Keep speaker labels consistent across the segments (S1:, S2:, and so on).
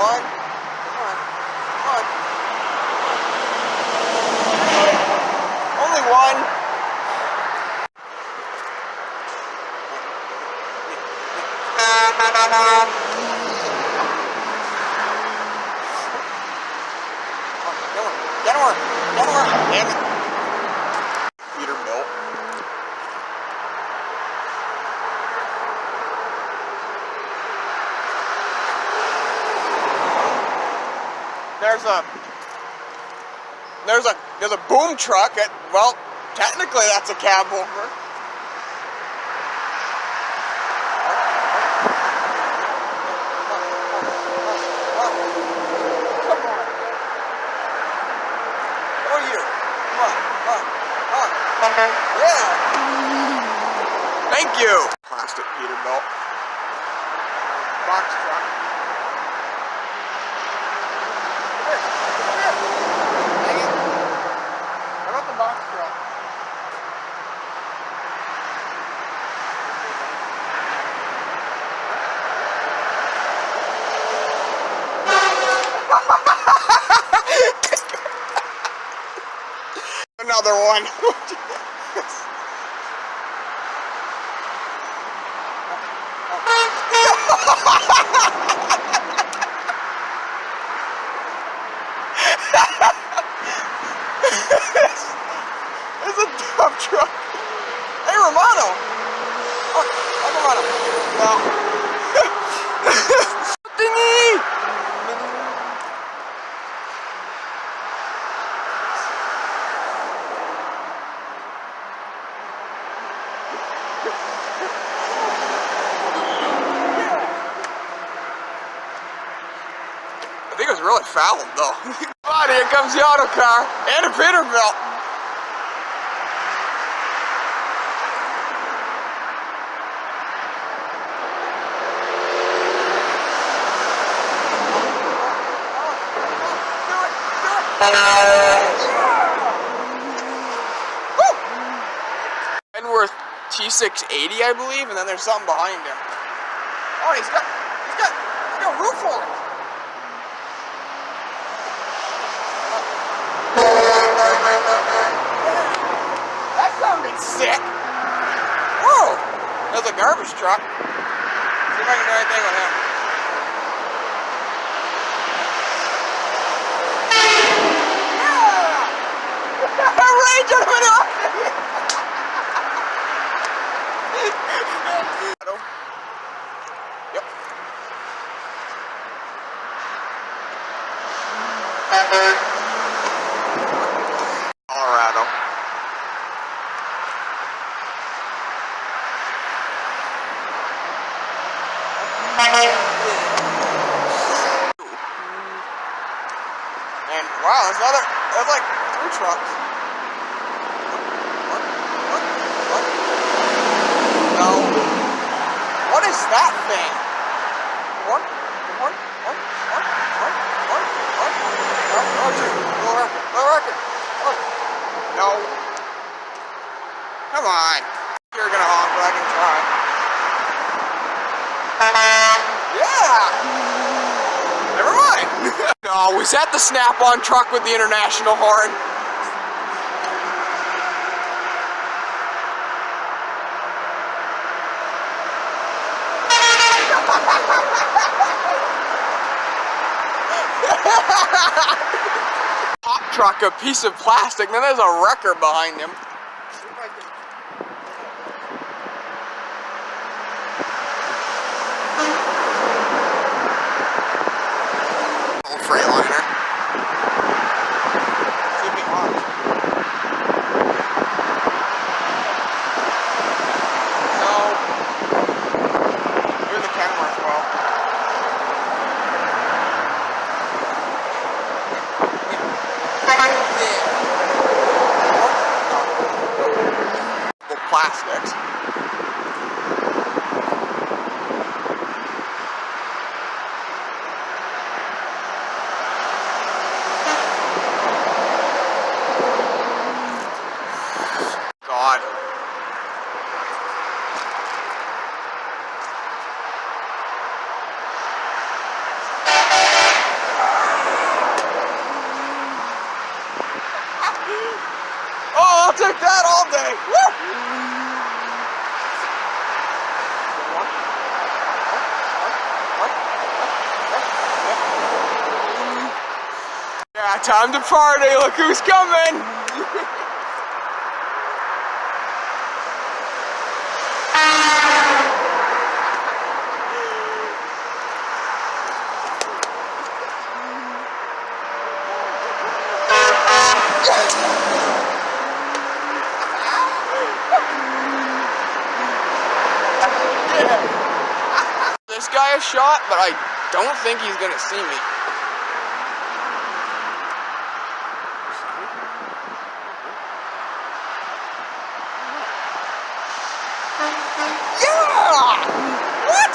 S1: One. Come on. Come on. Only one. Kenworth. Damn it. Peterbilt. There's a boom truck at, well, technically that's a cabover. Yeah. Thank you. Plastic Peterbilt. Box truck. Come here. Dang it. How about the box truck? Another one. It's a dump truck. Hey, Romano. Oh, Romano. No. Dingy. I think it was really fouled though. Come on, here comes the auto car and a Peterbilt. Kenworth T680, I believe, and then there's something behind him. Oh, he's got roof on it. That sounded sick. Whoa, that's a garbage truck. See if I can do anything with him. Range on him off. Yep. Colorado. And wow, there's like 3 trucks. No. What is that thing? One. No. Come on. You're gonna honk, but I can try. Yeah. Never mind. No, was that the snap-on truck with the International horn? Pop truck, a piece of plastic, then there's a wrecker behind him. Old Freightliner. See if he honks. No. Here's the Kenworth well. Plastics. God. Yay! Woo! Yeah, time to party. Look who's coming. This guy is shot, but I don't think he's gonna see me. Yeah! What?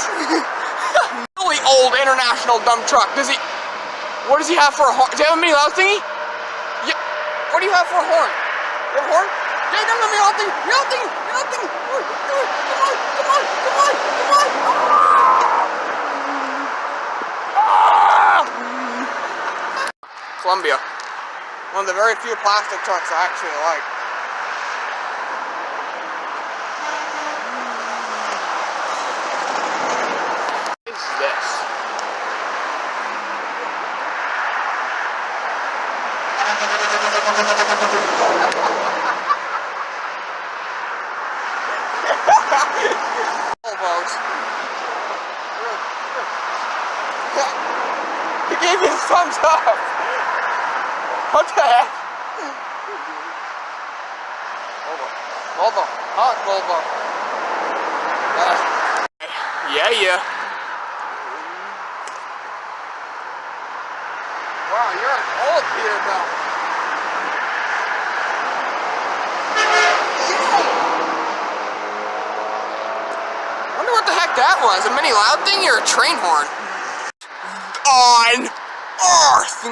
S1: Really old international dump truck. Does he? What does he have for a horn? Does he have a mini loud thingy? Yeah. What do you have for a horn? You have a horn? Yeah, no, mini loud thingy. Mini loud thingy. Mini loud thingy. Come on, come on, come on, come on, come on. Columbia. One of the very few plastic trucks I actually like. What is this? Volvos. He gave me the thumbs up. What the heck? Volvo. Hot Volvo. Yeah. Wow, you're an old Peterbilt. I wonder what the heck that was. A mini loud thing or a train horn? On Earth!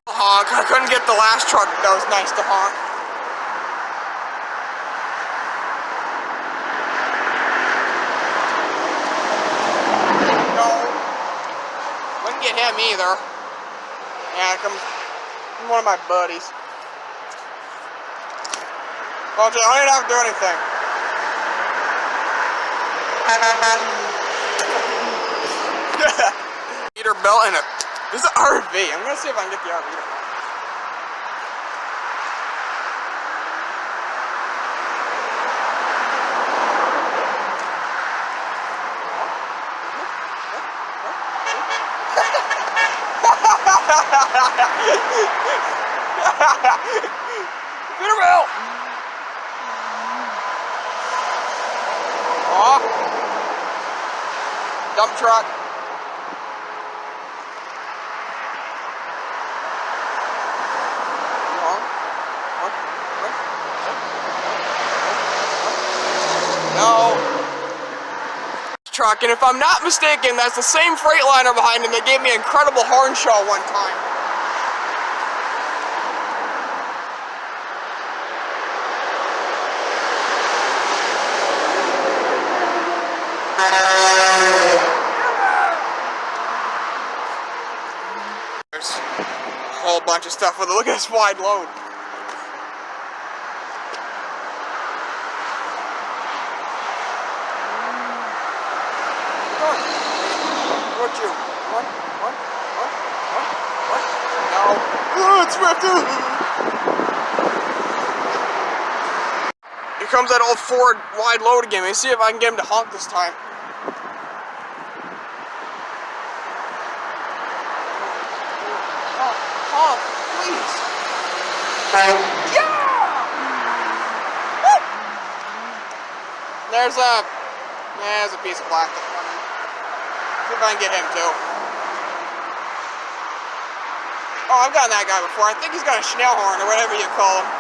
S1: Honk. I couldn't get the last truck that was nice to honk. No. Wouldn't get him either. Yeah, comes one of my buddies. Well, I didn't have to do anything. Peterbilt and this is an RV. I'm gonna see if I can get the RV to honk. Peterbilt! Oh. Dump truck. No. Truck, and if I'm not mistaken, that's the same Freightliner behind him that gave me an incredible horn show one time. There's a whole bunch of stuff with it. Look at this wide load. What you? What? No. Oh, it's Swifty! Here comes that old Ford wide load again. Let me see if I can get him to honk this time. Honk, please. Yeah! Woo! There's a piece of plastic. See if I can get him too. Oh, I've gotten that guy before. I think he's got a Schnellhorn or whatever you call him.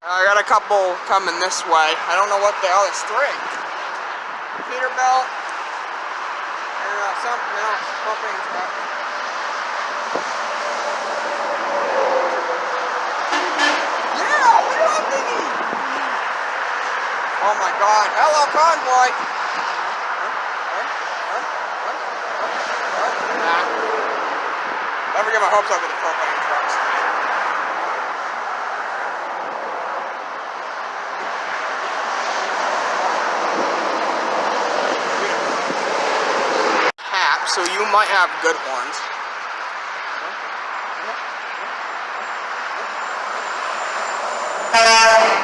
S1: I got a couple coming this way. I don't know what they are. There's three. Peterbilt. something else. Propane truck. Yeah, look at that thingy! Oh my God! Hello, convoy. Never get my hopes up with the propane trucks. So you might have good horns.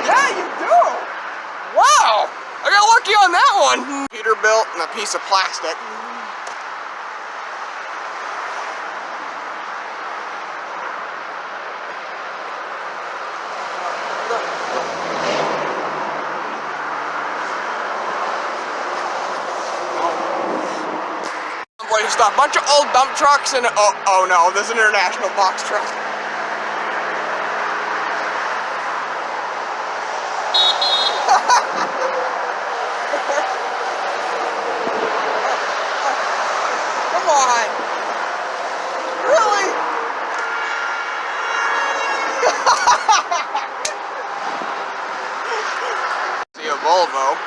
S1: Yeah, you do! Wow! I got lucky on that one! Peterbilt and a piece of plastic. Stop. Bunch of old dump trucks and oh no, there's an international box truck. Come on. Really? See a Volvo.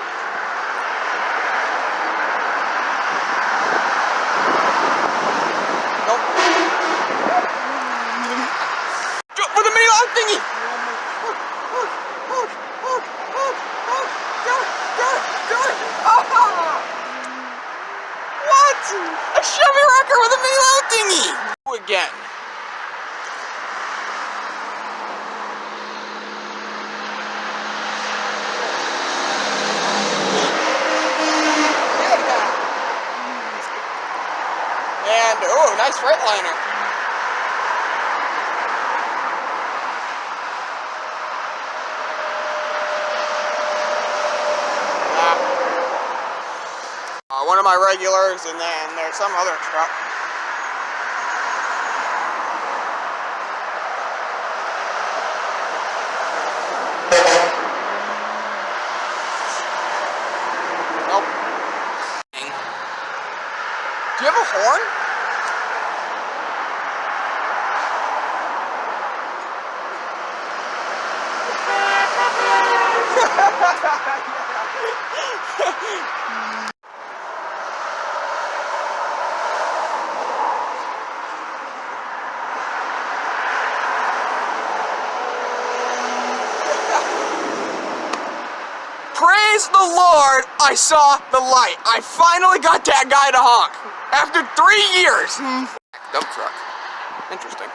S1: Thingy! What? A Chevy wrecker with a Milo thingy! Again. And, oh, nice Freightliner. One of my regulars, and then there's some other truck. Nope. Do you have a horn? Praise the Lord, I saw the light. I finally got that guy to honk. After 3 years. Dump truck. Interesting.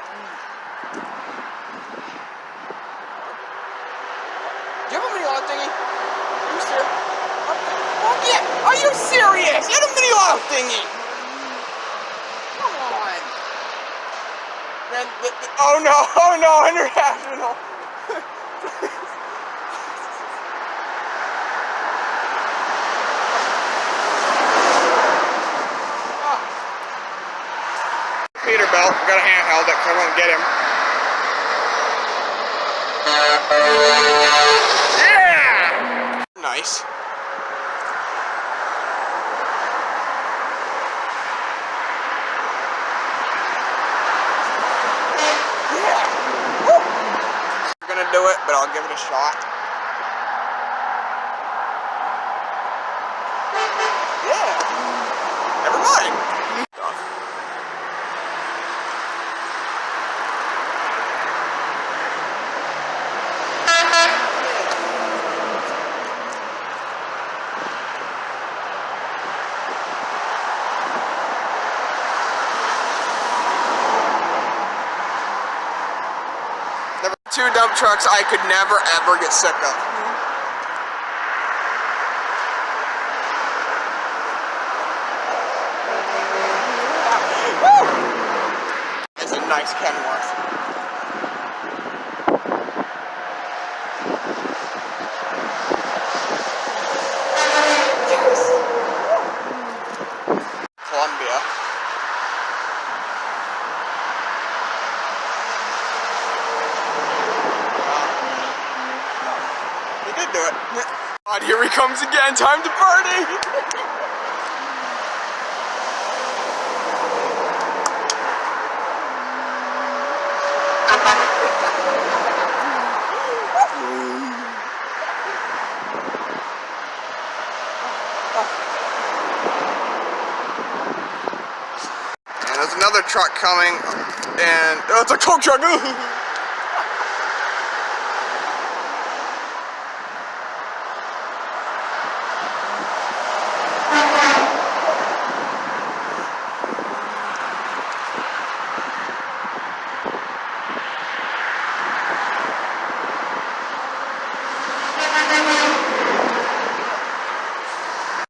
S1: Do you have a mini auto thingy? Are you serious? Oh yeah, are you serious? You have a mini auto thingy. Come on. Oh no, international. Peterbilt, got a handheld it because I won't get him. Yeah! Nice. Yeah! Woo! I'm gonna do it, but I'll give it a shot. Yeah! Never mind. Two dump trucks I could never ever get sick of. It's a nice Kenworth. Yes. Columbia. Do it. God, here he comes again. Time to party. there's another truck coming, and oh, it's a Coke truck.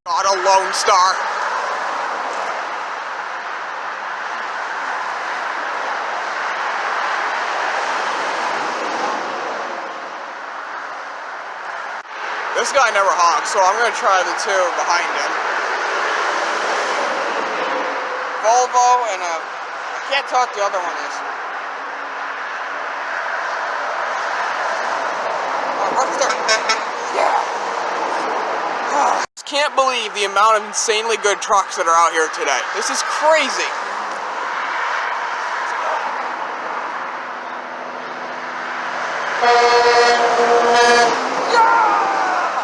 S1: Not a Lonestar. This guy never honks, so I'm gonna try the two behind him. Volvo and a, I can't tell what the other one is. Yeah. Can't believe the amount of insanely good trucks that are out here today. This is crazy. Yeah!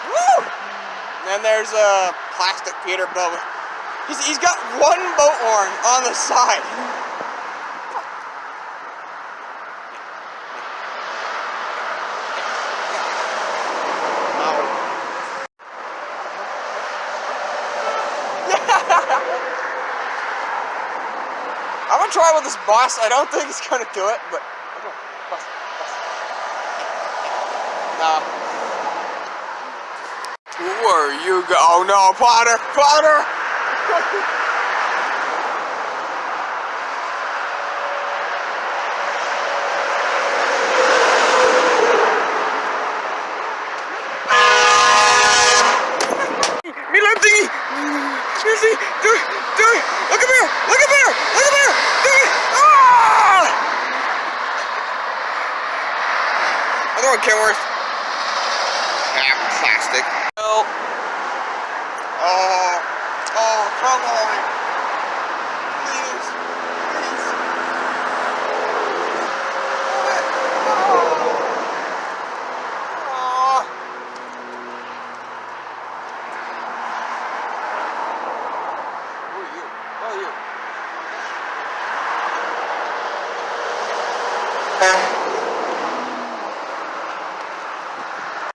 S1: Woo! And then there's a plastic Peterbilt. He's got one boat horn on the side. I'm gonna try with this bus. I don't think it's gonna do it, but bus. No. Who are you? Oh no, Potter! Me left thingy! Seriously! Do it! Look up here! Ah! Another one, Kenworth. Ah, plastic. No. Oh, come on. Please.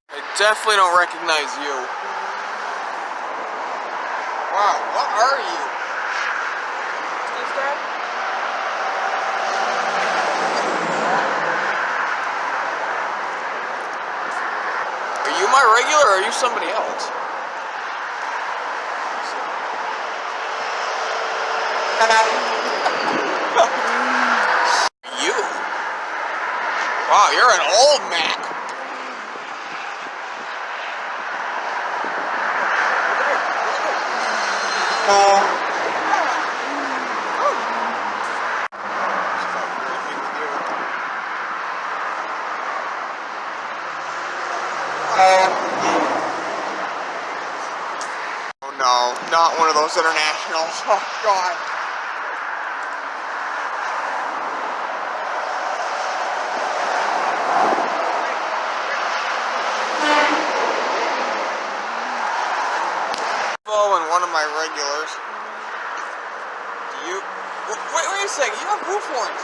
S1: I definitely don't recognize you. Wow, what are you? Are you my regular or are you somebody else? You? Wow, you're an old Mac. Oh no, not one of those internationals. Oh God. And one of my regulars. Do you? Wait a second. You have roof horns.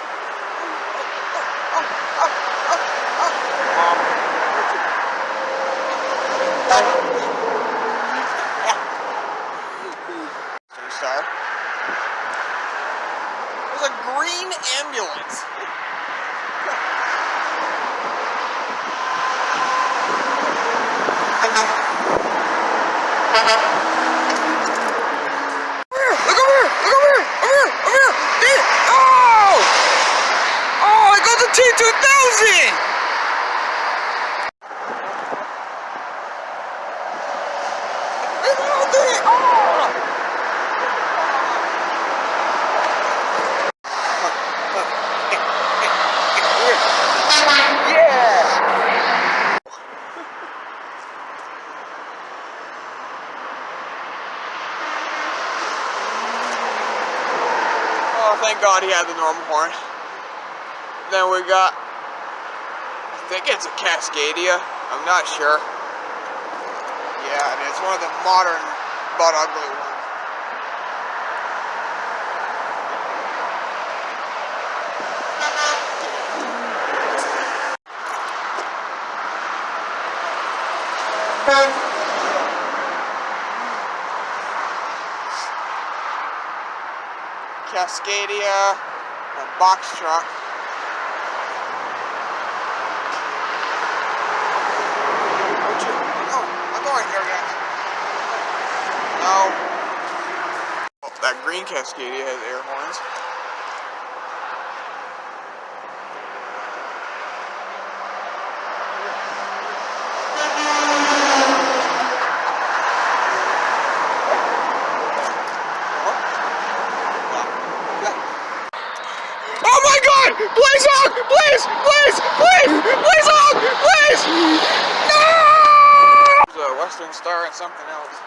S1: Lonestar. There's a green ambulance. T2000! Oh, thank God he had the normal horn. Then we got, I think it's a Cascadia. I'm not sure. Yeah, and it's one of the modern but ugly ones. Cascadia, a box truck. Oh, I'm going here again. No. Oh, that green Cascadia has air horns. Oh my God! Please honk! Please! Please! Please! Please honk! Please! No! There's a Western Star and something else.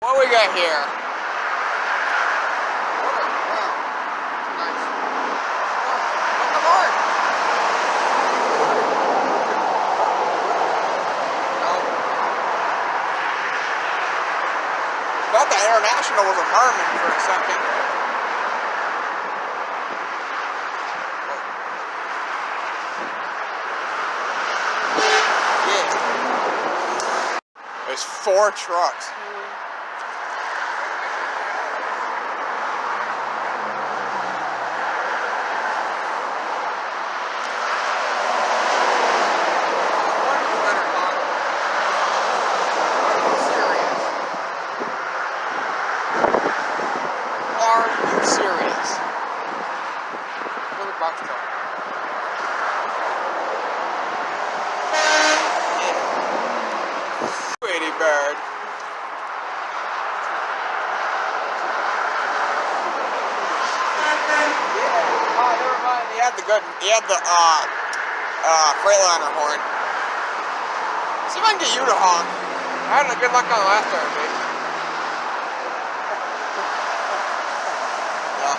S1: What we got here? Thought the International was a Harmon for a second. Yeah. There's 4 trucks. Bird. Yeah. Oh, never mind. He had the Freightliner horn. See if I can get you to honk. I had good luck on the last time, baby. Yeah.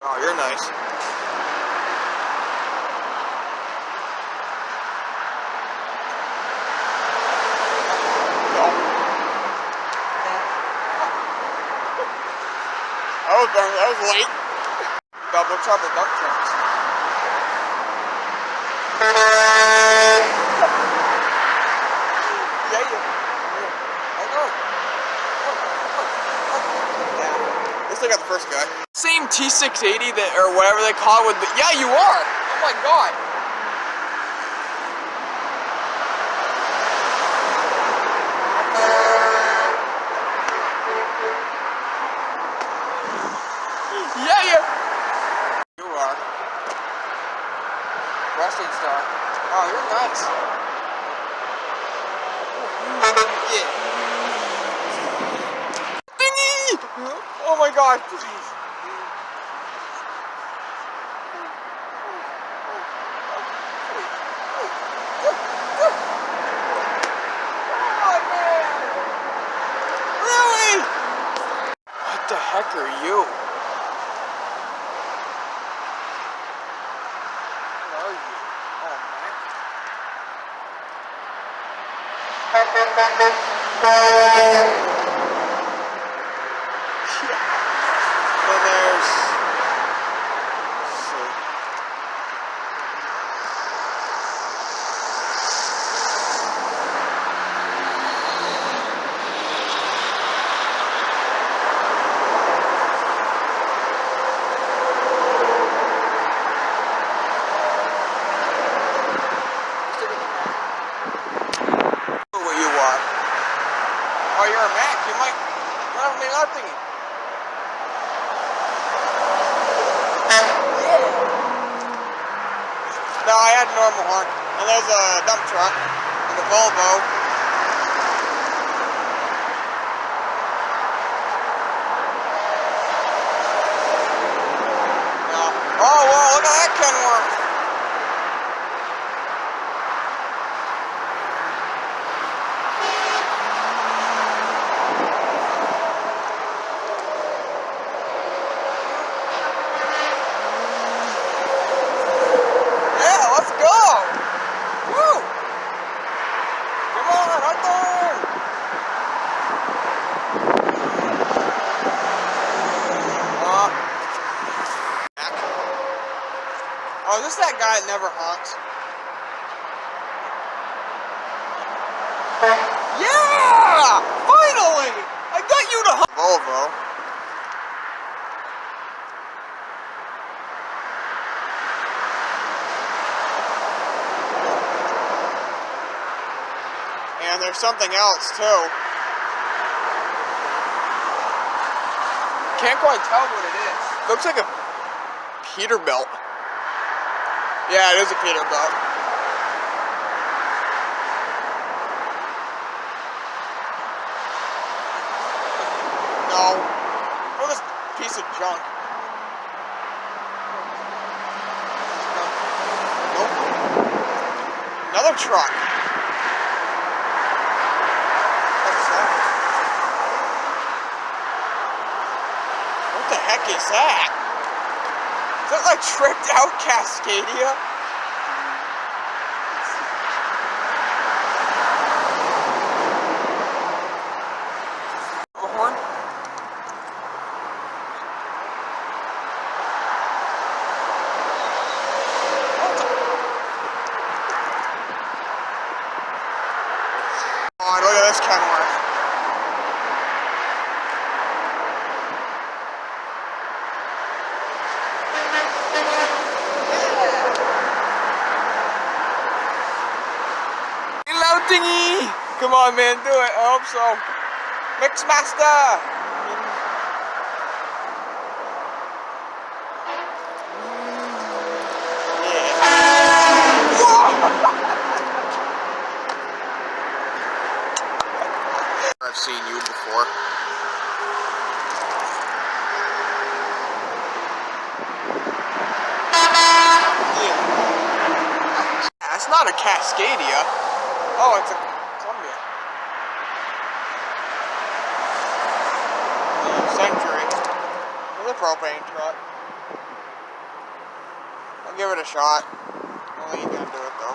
S1: Oh, you're nice. That was late. Double trouble dump trucks. Yeah. At least I got the first guy. Same T680 that, or whatever they call it with the, yeah, you are. Oh my God. Yeah. You are. Western Star. Oh, you're nice. Yeah. Thingy! Oh my God, please. Oh man! Really? What the heck are you? What are you? Oh man. Then there's what you are. Oh, you're a Mac. You might have me nothing. No, I had a normal horn. And there's a dump truck and a Volvo. Yeah. Oh, wow, look at that Kenworth. this that guy that never honks? Yeah! Finally! I got you to honk! Volvo. And there's something else too. Can't quite tell what it is. Looks like a Peterbilt. Yeah, it is a Peterbilt. No. Oh, this piece of junk. Nope. Another truck. What the heck is that? Is that like tricked out Cascadia? A horn? Oh, look at this Kenworth. Thingy! Come on, man, do it. I hope so. Mixmaster! Yeah. I've seen you before. Yeah. It's not a Cascadia. Oh, it's a Columbia. Century. It's a propane truck. I'll give it a shot. I don't think he's gonna do it though.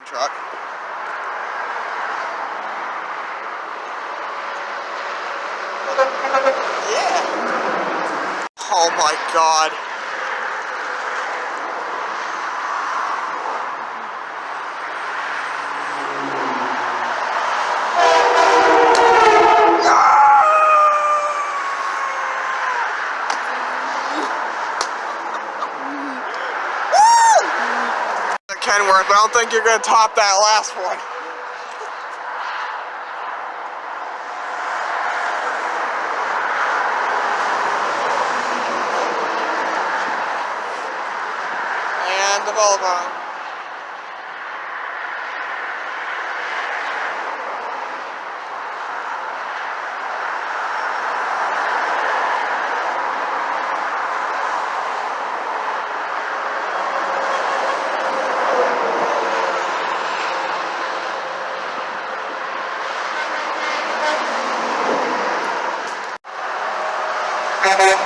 S1: Truck. Yeah. Oh my God. Kenworth, I don't think you're gonna top that last one. And the Volvo. Look up here.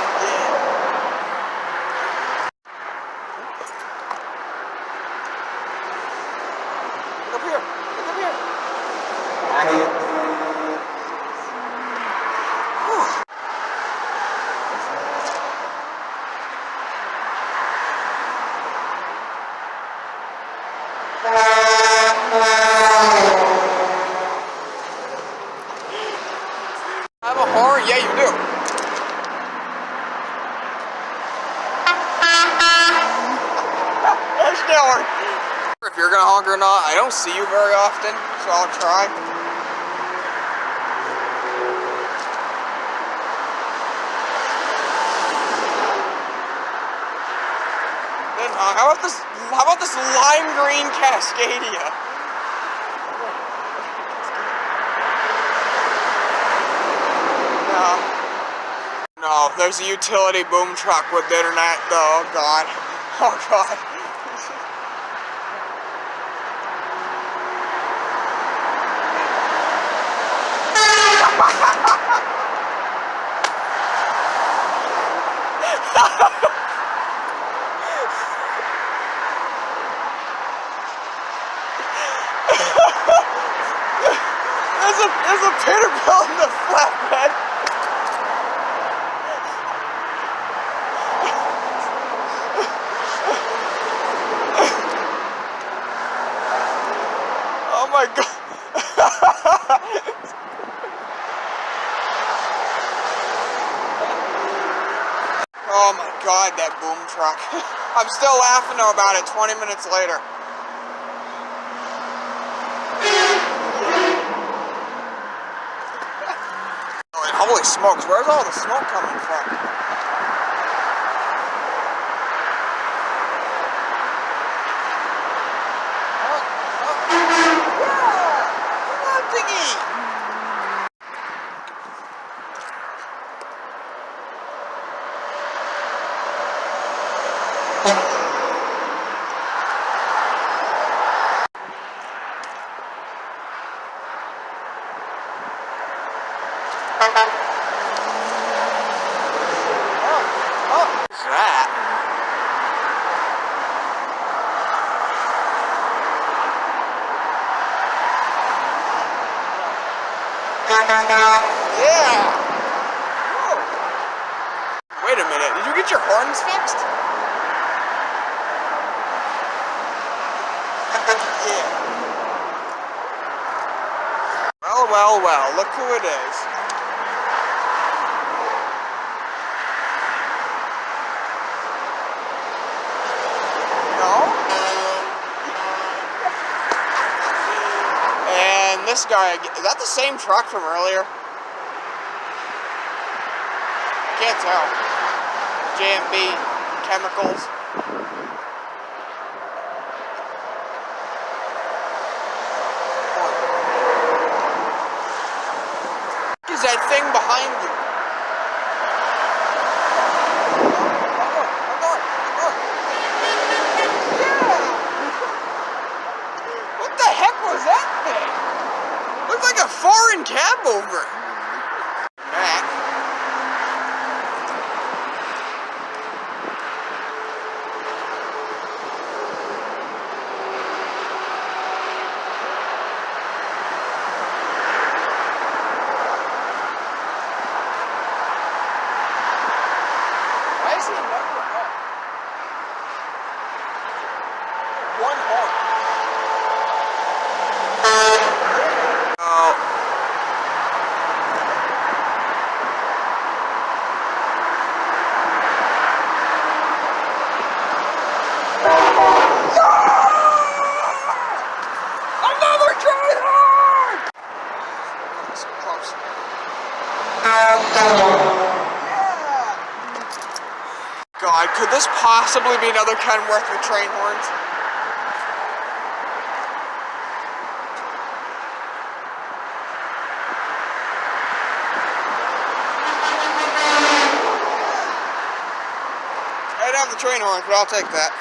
S1: Look up here. Have a horn? Yeah, you do. There's Dillard. If you're gonna honk or not, I don't see you very often, so I'll try. Then honk. How about this lime green Cascadia? No, there's a utility boom truck with internet though. Oh God. Oh God. There's a Oh my god, that boom truck. I'm still laughing though about it 20 minutes later. Oh, and holy smokes, where's all the smoke coming from? What's that? Yeah! Whoa. Wait a minute, did you get your horns fixed? Yeah. Well, look who it is. And this guy, is that the same truck from earlier? Can't tell. J&B Chemicals. What is that thing behind you? What the heck was that thing? Looks like a foreign cabover. Mac. Why is he never up? One horn. Another tryhard! So close. God, could this possibly be another Kenworth with train horns? I don't have the train horns, but I'll take that.